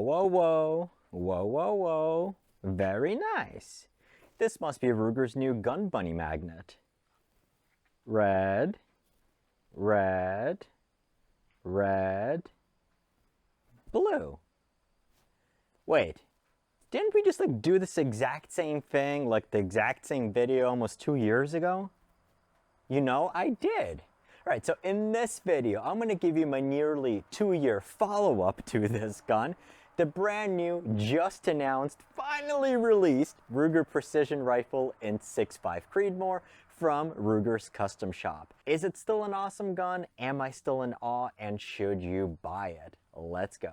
whoa, whoa. Whoa, whoa, whoa. Very nice. This must be Ruger's new gun bunny magnet. Red, red, red, blue. Wait, didn't we just do this exact same thing, the exact same video almost 2 years ago? You know, I did. All right, so in this video, I'm going to give you my nearly 2-year follow-up to this gun, the brand new, just announced, finally released Ruger Precision Rifle in 6.5 Creedmoor from Ruger's Custom Shop. Is it still an awesome gun? Am I still in awe? And should you buy it? Let's go.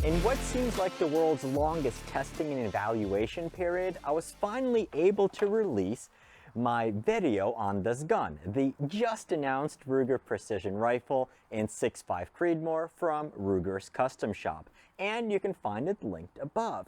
In what seems like the world's longest testing and evaluation period, I was finally able to release my video on this gun, the just announced Ruger Precision Rifle in 6.5 Creedmoor from Ruger's Custom Shop, and you can find it linked above.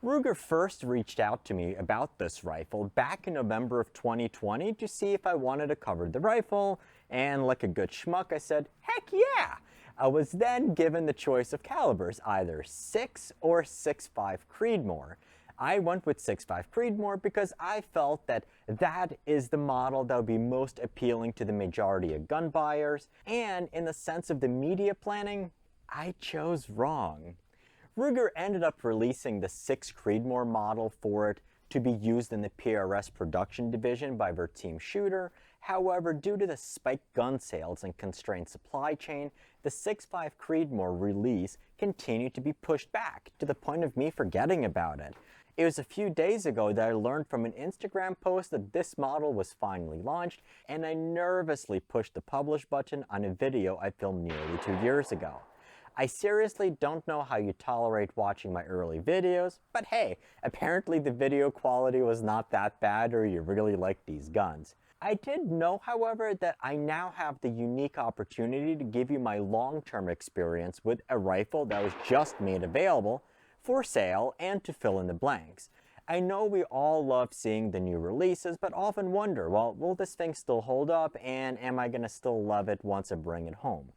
Ruger first reached out to me about this rifle back in November of 2020 to see if I wanted to cover the rifle, and like a good schmuck I said, heck yeah! I was then given the choice of calibers, either 6 or 6.5 Creedmoor. I went with 6.5 Creedmoor because I felt that that is the model that would be most appealing to the majority of gun buyers, and in the sense of the media planning, I chose wrong. Ruger ended up releasing the 6 Creedmoor model for it to be used in the PRS Production Division by their team shooter. However, due to the spiked gun sales and constrained supply chain, the 6.5 Creedmoor release continued to be pushed back, to the point of me forgetting about it. It was a few days ago that I learned from an Instagram post that this model was finally launched, and I nervously pushed the publish button on a video I filmed nearly 2 years ago. I seriously don't know how you tolerate watching my early videos, but hey, apparently the video quality was not that bad, or you really like these guns. I did know, however, that I now have the unique opportunity to give you my long-term experience with a rifle that was just made available for sale and to fill in the blanks. I know we all love seeing the new releases, but often wonder, well, will this thing still hold up, and am I gonna still love it once I bring it home?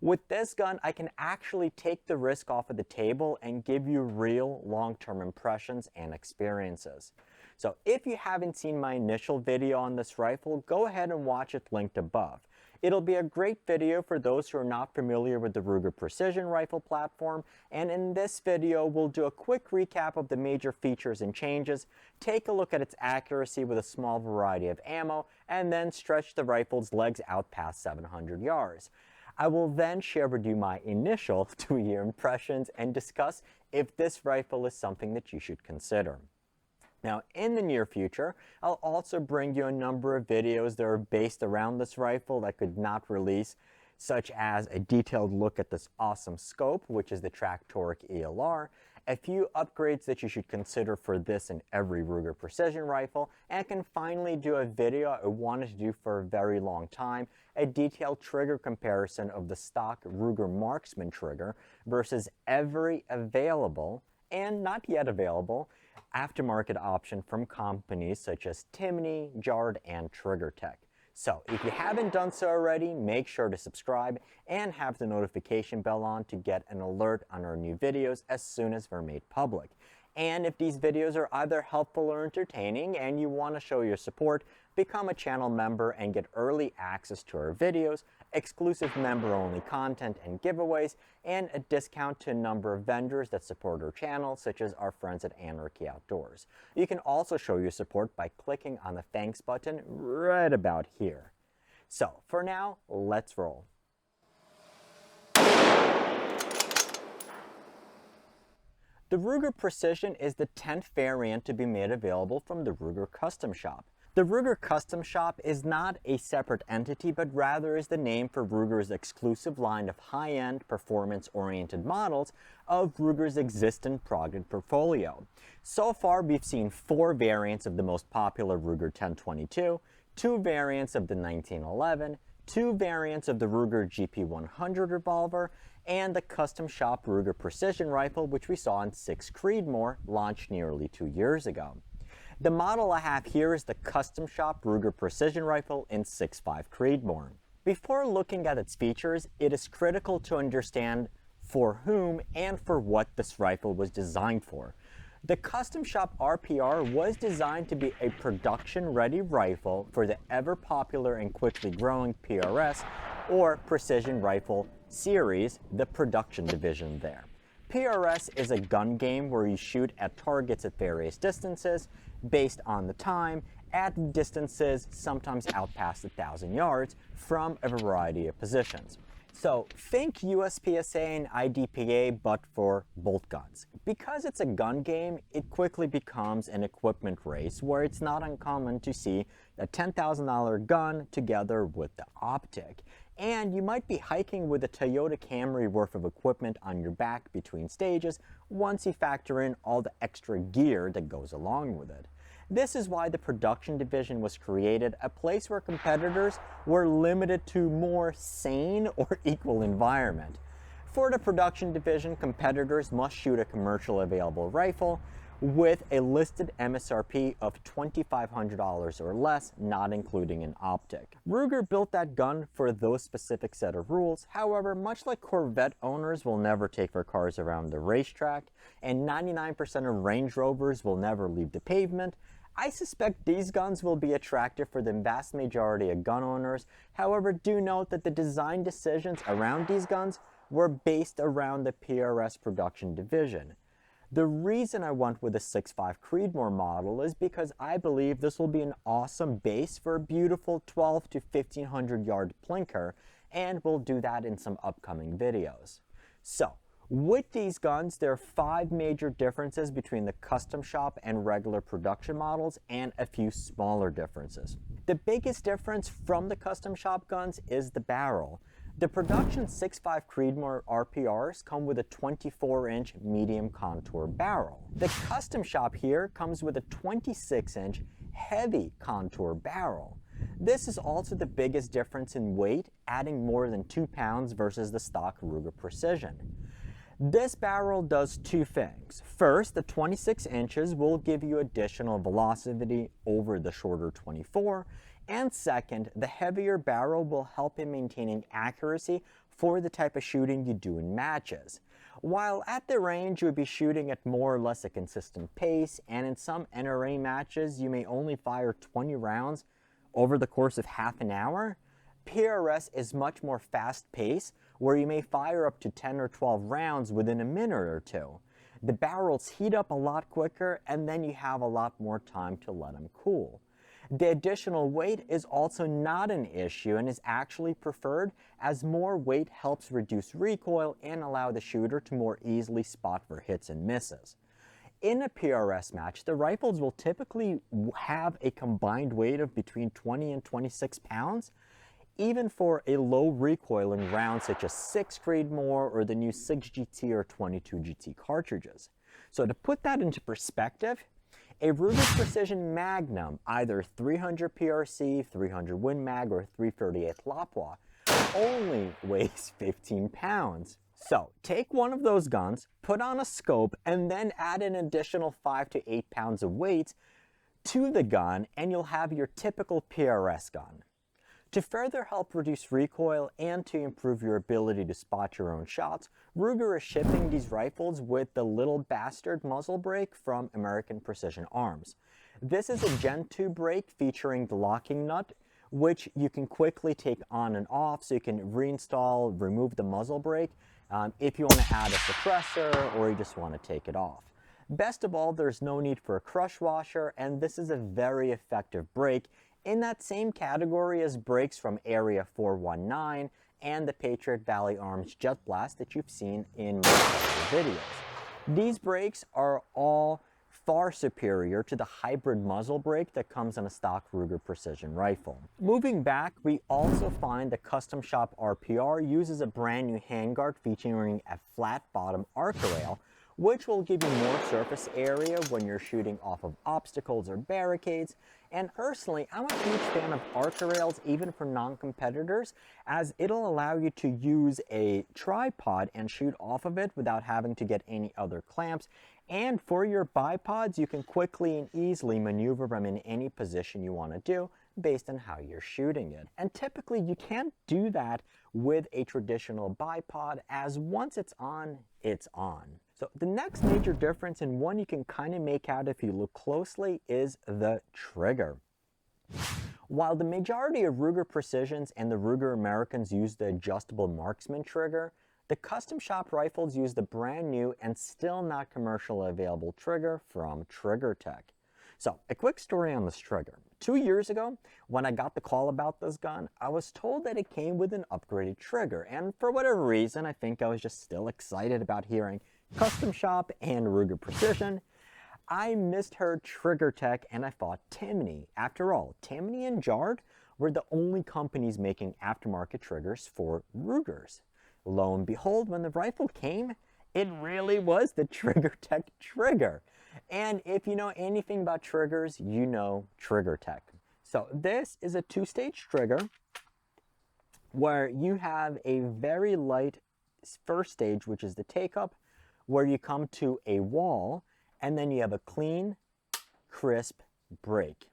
With this gun, I can actually take the risk off of the table and give you real long-term impressions and experiences. So if you haven't seen my initial video on this rifle, go ahead and watch it linked above. It'll be a great video for those who are not familiar with the Ruger Precision Rifle platform, and in this video we'll do a quick recap of the major features and changes, take a look at its accuracy with a small variety of ammo, and then stretch the rifle's legs out past 700 yards. I will then share with you my initial 2-year impressions and discuss if this rifle is something that you should consider. Now, in the near future, I'll also bring you a number of videos that are based around this rifle that I could not release such as a detailed look at this awesome scope, which is the Tractoric ELR, a few upgrades that you should consider for this and every Ruger precision rifle, and can finally do a video I wanted to do for a very long time, a detailed trigger comparison of the stock Ruger Marksman trigger versus every available, and not yet available, aftermarket option from companies such as Timney, Jard, and TriggerTech. So if you haven't done so already, make sure to subscribe and have the notification bell on to get an alert on our new videos as soon as they're made public. And if these videos are either helpful or entertaining and you want to show your support, become a channel member and get early access to our videos, exclusive member-only content and giveaways, and a discount to a number of vendors that support our channel, such as our friends at Anarchy Outdoors. You can also show your support by clicking on the thanks button right about here. So, for now, let's roll. The Ruger Precision is the 10th variant to be made available from the Ruger Custom Shop. The Ruger Custom Shop is not a separate entity, but rather is the name for Ruger's exclusive line of high-end, performance-oriented models of Ruger's existing product portfolio. So far, we've seen 4 variants of the most popular Ruger 1022, 2 variants of the 1911, 2 variants of the Ruger GP100 revolver, and the Custom Shop Ruger Precision Rifle, which we saw in 6 Creedmoor, launched nearly 2 years ago. The model I have here is the Custom Shop Ruger Precision Rifle in 6.5 Creedmoor. Before looking at its features, it is critical to understand for whom and for what this rifle was designed for. The Custom Shop RPR was designed to be a production-ready rifle for the ever-popular and quickly growing PRS, or Precision Rifle Series, the Production Division there. PRS is a gun game where you shoot at targets at various distances based on the time, at distances sometimes out past 1,000 yards from a variety of positions. So think USPSA and IDPA, but for bolt guns. Because it's a gun game, it quickly becomes an equipment race where it's not uncommon to see a $10,000 gun together with the optic. And you might be hiking with a Toyota Camry worth of equipment on your back between stages once you factor in all the extra gear that goes along with it. This is why the production division was created, a place where competitors were limited to more sane or equal environment. For the production division, competitors must shoot a commercially available rifle with a listed MSRP of $2,500 or less, not including an optic. Ruger built that gun for those specific set of rules. However, much like Corvette owners will never take their cars around the racetrack, and 99% of Range Rovers will never leave the pavement, I suspect these guns will be attractive for the vast majority of gun owners. However, do note that the design decisions around these guns were based around the PRS Production Division. The reason I went with the 6.5 Creedmoor model is because I believe this will be an awesome base for a beautiful 12 to 1500 yard plinker, and we'll do that in some upcoming videos. So, with these guns, there are 5 major differences between the Custom Shop and regular production models, and a few smaller differences. The biggest difference from the Custom Shop guns is the barrel. The production 6.5 Creedmoor RPRs come with a 24-inch medium contour barrel. The Custom Shop here comes with a 26-inch heavy contour barrel. This is also the biggest difference in weight, adding more than 2 pounds versus the stock Ruger Precision. This barrel does 2 things. First, the 26 inches will give you additional velocity over the shorter 24. And second, the heavier barrel will help in maintaining accuracy for the type of shooting you do in matches. While at the range you would be shooting at more or less a consistent pace, and in some NRA matches you may only fire 20 rounds over the course of half an hour, PRS is much more fast-paced, where you may fire up to 10 or 12 rounds within a minute or 2. The barrels heat up a lot quicker, and then you have a lot more time to let them cool. The additional weight is also not an issue and is actually preferred, as more weight helps reduce recoil and allow the shooter to more easily spot for hits and misses. In a PRS match, the rifles will typically have a combined weight of between 20 and 26 pounds. even for a low recoiling round such as 6 Creedmoor or the new 6GT or 22GT cartridges. So to put that into perspective, a Ruger Precision Magnum, either 300 PRC, 300 Win Mag, or 338 Lapua, only weighs 15 pounds. So take one of those guns, put on a scope, and then add an additional 5 to 8 pounds of weight to the gun, and you'll have your typical PRS gun. To further help reduce recoil and to improve your ability to spot your own shots, Ruger is shipping these rifles with the little bastard muzzle brake from American Precision Arms. This is a Gen 2 brake featuring the locking nut, which you can quickly take on and off, so you can reinstall, remove the muzzle brake if you want to add a suppressor or you just want to take it off. Best of all, there's no need for a crush washer, and this is a very effective brake in that same category as brakes from Area 419 and the Patriot Valley Arms Jet Blast that you've seen in my other videos. These brakes are all far superior to the hybrid muzzle brake that comes on a stock Ruger Precision rifle. Moving back, we also find the Custom Shop RPR uses a brand new handguard featuring a flat bottom Arca rail, which will give you more surface area when you're shooting off of obstacles or barricades. And personally, I'm a huge fan of Arca rails even for non-competitors, as it'll allow you to use a tripod and shoot off of it without having to get any other clamps. And for your bipods, you can quickly and easily maneuver them in any position you want to do based on how you're shooting it. And typically you can't do that with a traditional bipod, as once it's on, it's on. So the next major difference, and one you can kind of make out if you look closely, is the trigger. While the majority of Ruger Precisions and the Ruger Americans use the adjustable marksman trigger, the Custom Shop rifles use the brand new and still not commercially available trigger from TriggerTech. So a quick story on this trigger. 2 years ago, when I got the call about this gun, I was told that it came with an upgraded trigger, and for whatever reason, I think I was just still excited about hearing Custom Shop and Ruger Precision. I misheard TriggerTech and I thought Tammany. After all, Tammany and Jard were the only companies making aftermarket triggers for Rugers. Lo and behold, when the rifle came, it really was the TriggerTech trigger. And if you know anything about triggers, you know TriggerTech. So this is a two-stage trigger where you have a very light first stage, which is the take-up, where you come to a wall, and then you have a clean, crisp break.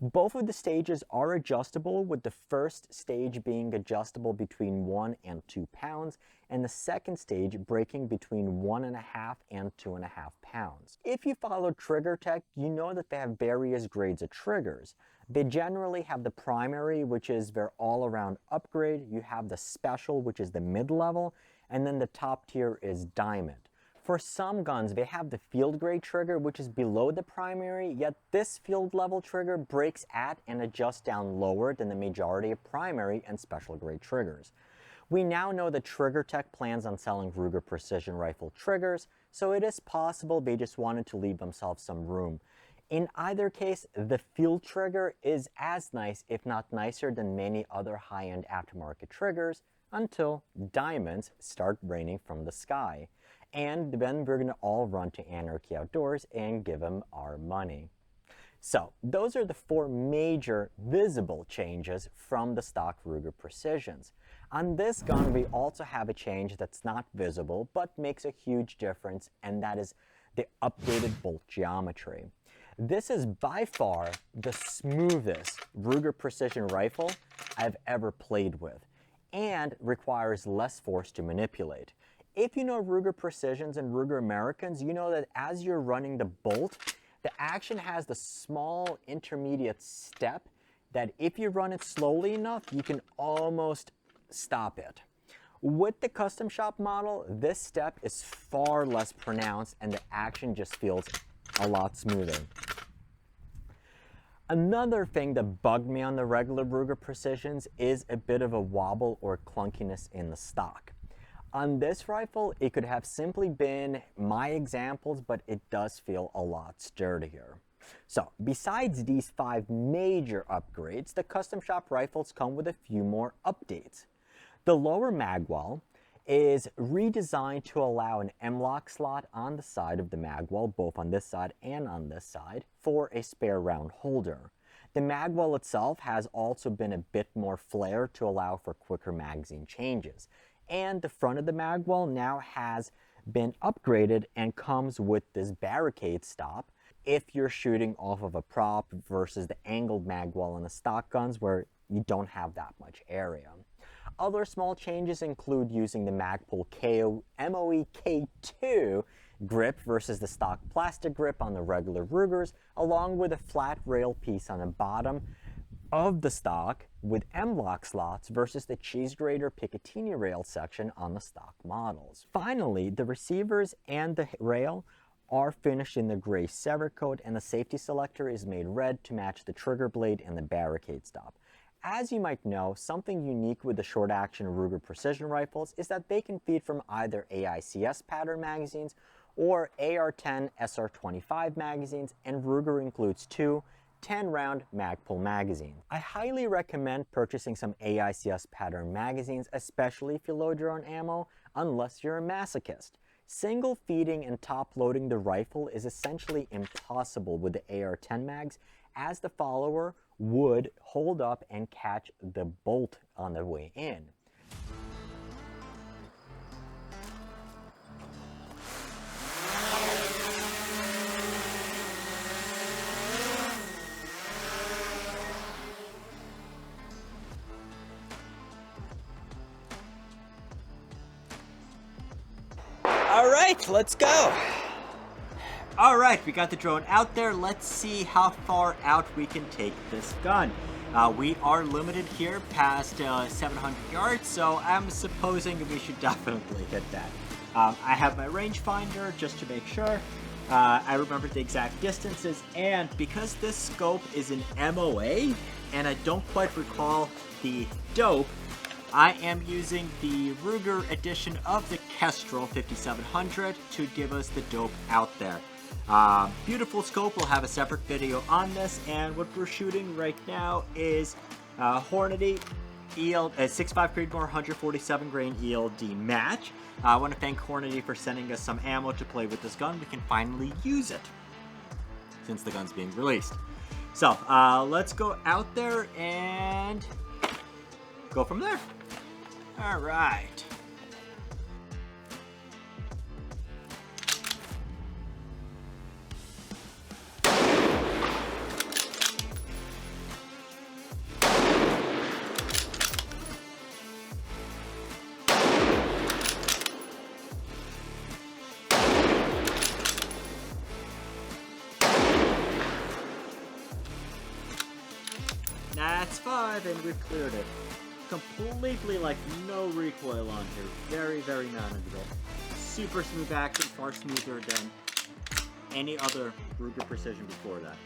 Both of the stages are adjustable, with the first stage being adjustable between 1 and 2 pounds, and the second stage breaking between 1.5 and 2.5 pounds. If you follow TriggerTech, you know that they have various grades of triggers. They generally have the primary, which is their all-around upgrade. You have the special, which is the mid-level, and then the top tier is diamond. For some guns, they have the field grade trigger, which is below the primary, yet this field level trigger breaks at and adjusts down lower than the majority of primary and special grade triggers. We now know that TriggerTech plans on selling Ruger Precision rifle triggers, so it is possible they just wanted to leave themselves some room. In either case, the field trigger is as nice, if not nicer, than many other high-end aftermarket triggers, until diamonds start raining from the sky. And then we're going to all run to Anarchy Outdoors and give them our money. So those are the 4 major visible changes from the stock Ruger Precisions. On this gun, we also have a change that's not visible but makes a huge difference, and that is the updated bolt geometry. This is by far the smoothest Ruger Precision rifle I've ever played with, and requires less force to manipulate. If you know Ruger Precisions and Ruger Americans, you know that as you're running the bolt, the action has the small intermediate step that if you run it slowly enough, you can almost stop it. With the Custom Shop model, this step is far less pronounced and the action just feels a lot smoother. Another thing that bugged me on the regular Ruger Precisions is a bit of a wobble or clunkiness in the stock. On this rifle, it could have simply been my examples, but it does feel a lot sturdier. So besides these 5 major upgrades, the custom shop rifles come with a few more updates. The lower mag wall is redesigned to allow an M-lock slot on the side of the mag wall, both on this side and on this side, for a spare round holder. The mag wall itself has also been a bit more flared to allow for quicker magazine changes. And the front of the mag wall now has been upgraded and comes with this barricade stop if you're shooting off of a prop versus the angled mag wall on the stock guns where you don't have that much area. Other small changes include using the Magpul MOA K2 grip versus the stock plastic grip on the regular Rugers, along with a flat rail piece on the bottom of the stock with M-lock slots versus the cheese grater Picatinny rail section on the stock models. Finally, the receivers and the rail are finished in the gray Cerakote, and the safety selector is made red to match the trigger blade and the barricade stop. As you might know, something unique with the short-action Ruger precision rifles is that they can feed from either AICS pattern magazines or AR-10 SR-25 magazines, and Ruger includes 2 10-round Magpul magazines. I highly recommend purchasing some AICS pattern magazines, especially if you load your own ammo, unless you're a masochist. Single feeding and top loading the rifle is essentially impossible with the AR-10 mags, as the follower would hold up and catch the bolt on the way in. All right, let's go. All right, we got the drone out there. Let's see how far out we can take this gun. We are limited here past 700 yards, so I'm supposing we should definitely hit that. I have my rangefinder just to make sure. I remembered the exact distances, and because this scope is an MOA, and I don't quite recall the dope, I am using the Ruger edition of the Kestrel 5700 to give us the dope out there. Beautiful scope. We'll have a separate video on this, and what we're shooting right now is Hornady EL 6.5 Creedmoor 147 grain ELD match. I want to thank Hornady for sending us some ammo to play with this gun. We can finally use it since the gun's being released. So let's go out there and go from there. All right. That's 5, and we've cleared it. Completely, like, no recoil on here. Very, very manageable. Super smooth action, far smoother than any other Ruger Precision before that.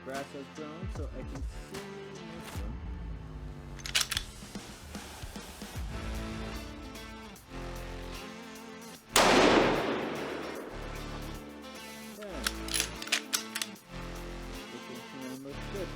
Grass has grown, so I can see this one. This one looks good.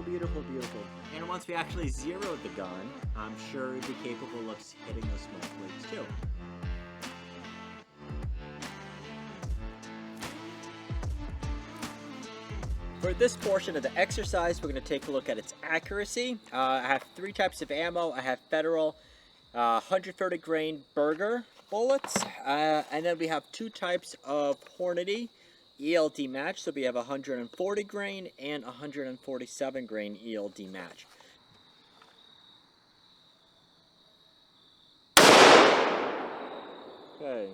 Beautiful, beautiful, beautiful. And once we actually zeroed the gun, I'm sure it'd be capable of hitting those smoke plates too. For this portion of the exercise, we're going to take a look at its accuracy. I have 3 types of ammo. I have Federal 130 grain Burger bullets, and then we have 2 types of Hornady ELD match. So we have 140 grain and 147 grain ELD match. Okay,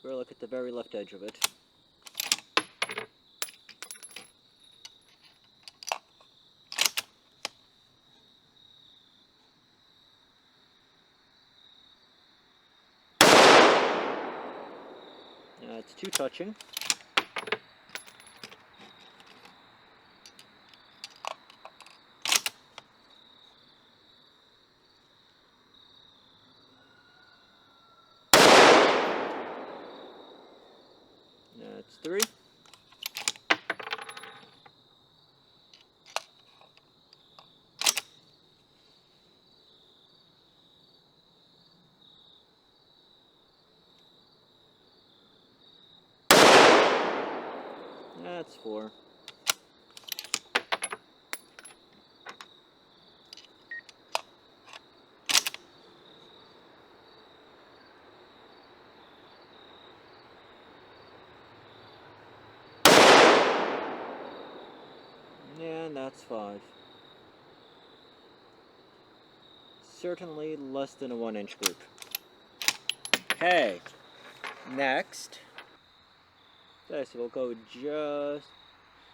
we'll look at the very left edge of it. It's 2 touching. That's 3. That's 4. And that's 5. Certainly less than a 1-inch group. Okay, next. Okay, so we'll go just...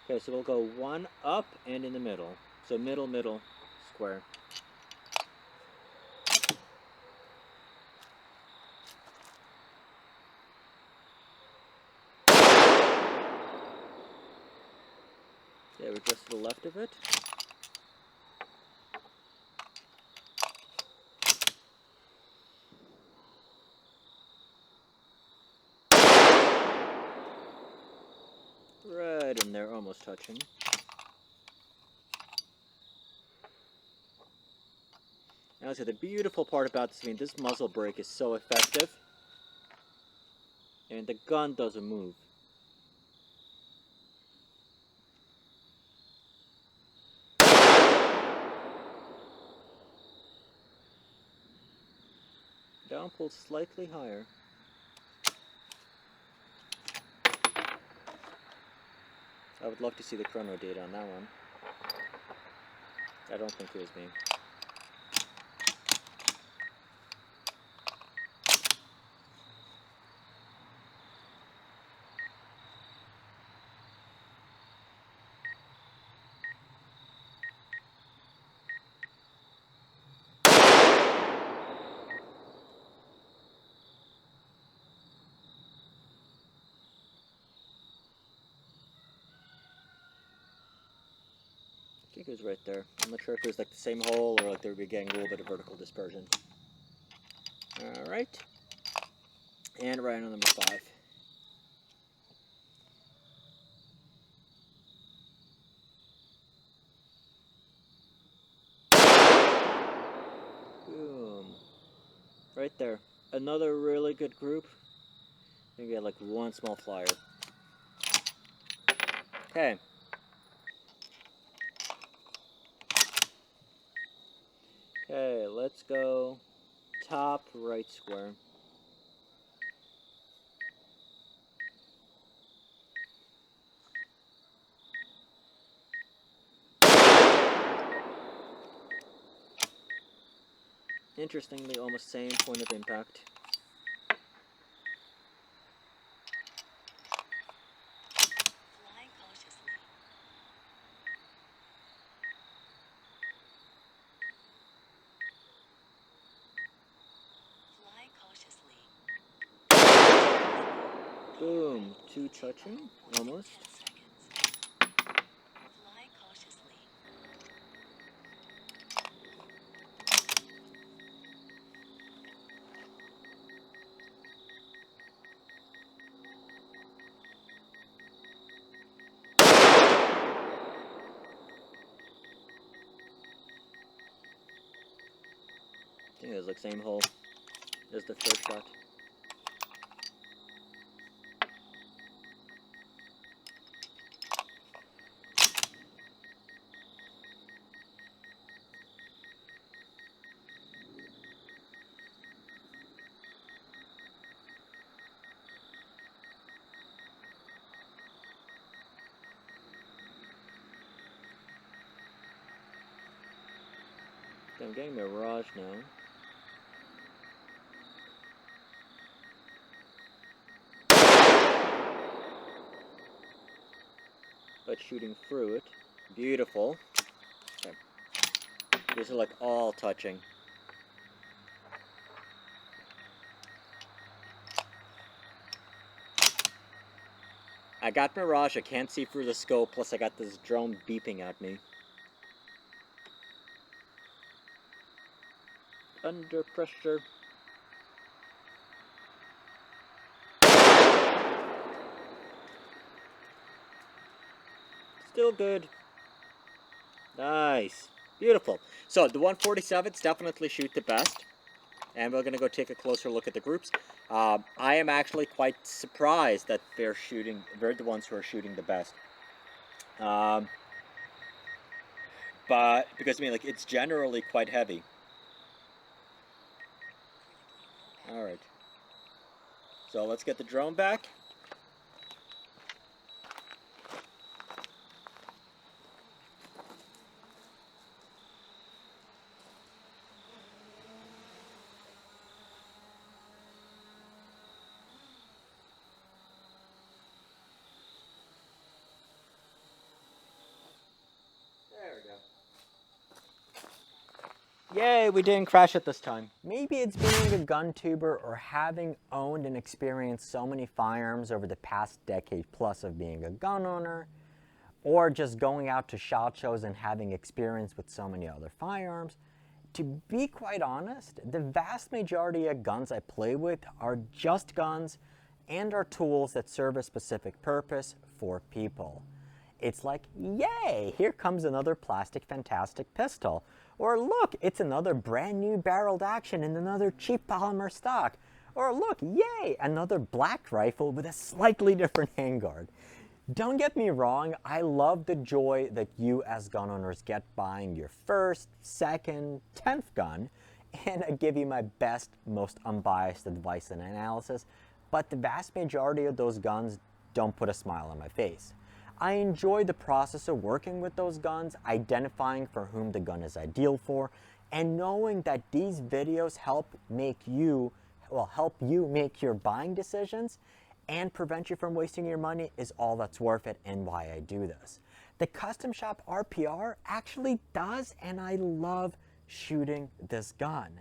Okay, so we'll go 1 up and in the middle. So middle, middle, square. Okay, we're just to the left of it. Right in there, almost touching. Now, so the beautiful part about this, I mean, this muzzle brake is so effective, and the gun doesn't move. Down pulled slightly higher. I would love to see the chrono data on that one. I don't think it was me. I think it was right there. I'm not sure if it was like the same hole or like they were getting a little bit of vertical dispersion. Alright. And right on number 5. Boom. Right there. Another really good group. Maybe had like 1 small flyer. Okay. Okay, let's go top right square. Interestingly, almost same point of impact. Fly cautiously. Fly cautiously. Boom. 2 touching, almost. 10 seconds. Fly cautiously. think it's like same hole as the first shot. I'm getting Mirage now. But shooting through it. Beautiful. Okay. These are like all touching. I got Mirage, I can't see through the scope, plus I got this drone beeping at me. Under pressure. Still good. Nice. Beautiful. So the 147s definitely shoot the best. And we're going to go take a closer look at the groups. I am actually quite surprised that they're the ones who are shooting the best. But, because I mean, like, it's generally quite heavy. Alright. So let's get the drone back. There we go. Yay, we didn't crash it this time. Maybe it's being a gun tuber or having owned and experienced so many firearms over the past decade plus of being a gun owner, or just going out to SHOT Shows and having experience with so many other firearms. To be quite honest, the vast majority of guns I play with are just guns and are tools that serve a specific purpose for people. It's like, yay, here comes another plastic fantastic pistol. Or look, it's another brand new barreled action in another cheap polymer stock. Or look, yay, another black rifle with a slightly different handguard. Don't get me wrong, I love the joy that you as gun owners get buying your first, second, 10th gun, and I give you my best, most unbiased advice and analysis, but the vast majority of those guns don't put a smile on my face. I enjoy the process of working with those guns, identifying for whom the gun is ideal for, and knowing that these videos help you make your buying decisions and prevent you from wasting your money is all that's worth it and why I do this. The Custom Shop RPR actually does, and I love shooting this gun.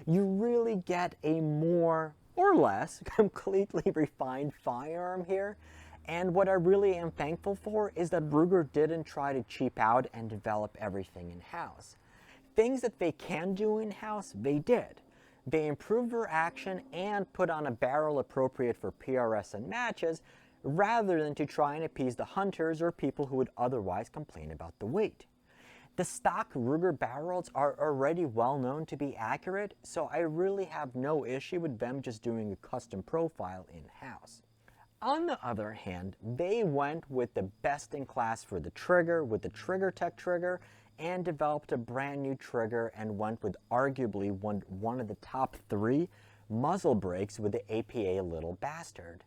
You really get a more or less completely refined firearm here. And what I really am thankful for is that Ruger didn't try to cheap out and develop everything in-house. Things that they can do in-house, they did. They improved their action and put on a barrel appropriate for PRS and matches, rather than to try and appease the hunters or people who would otherwise complain about the weight. The stock Ruger barrels are already well known to be accurate, so I really have no issue with them just doing a custom profile in-house. On the other hand, they went with the best in class for the trigger with the Trigger Tech trigger and developed a brand new trigger and went with arguably one of the top 3 muzzle brakes with the APA Little Bastard.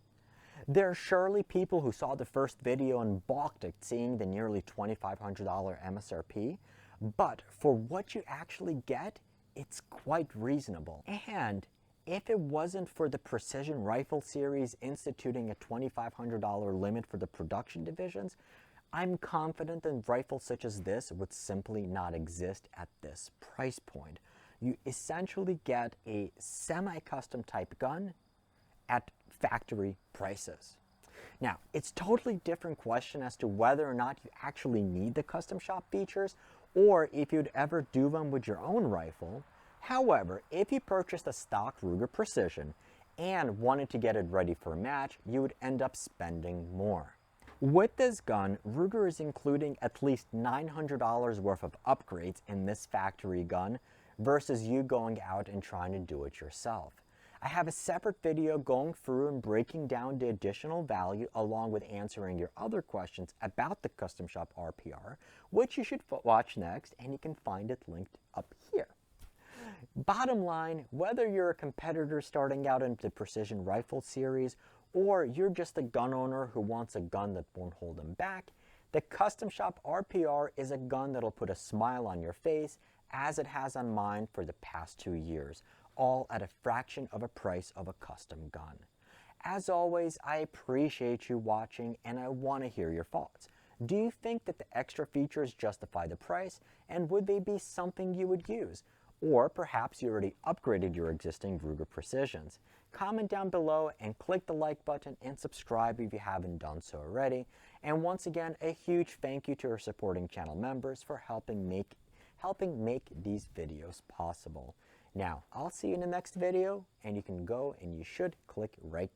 There are surely people who saw the first video and balked at seeing the nearly $2,500 MSRP, but for what you actually get, it's quite reasonable. And if it wasn't for the Precision Rifle series instituting a $2,500 limit for the production divisions, I'm confident that rifles such as this would simply not exist at this price point. You essentially get a semi-custom type gun at factory prices. Now, it's a totally different question as to whether or not you actually need the custom shop features or if you'd ever do them with your own rifle. However, if you purchased a stock Ruger Precision and wanted to get it ready for a match, you would end up spending more. With this gun, Ruger is including at least $900 worth of upgrades in this factory gun, versus you going out and trying to do it yourself. I have a separate video going through and breaking down the additional value along with answering your other questions about the Custom Shop RPR, which you should watch next, and you can find it linked up here. Bottom line, whether you're a competitor starting out in the precision rifle series or you're just a gun owner who wants a gun that won't hold him back, the Custom Shop RPR is a gun that'll put a smile on your face as it has on mine for the past 2 years, all at a fraction of a price of a custom gun. As always, I appreciate you watching and I want to hear your thoughts. Do you think that the extra features justify the price, and would they be something you would use? Or perhaps you already upgraded your existing Ruger Precisions. Comment down below and click the like button and subscribe if you haven't done so already. And once again, a huge thank you to our supporting channel members for helping make these videos possible. Now, I'll see you in the next video, and you can go and you should click right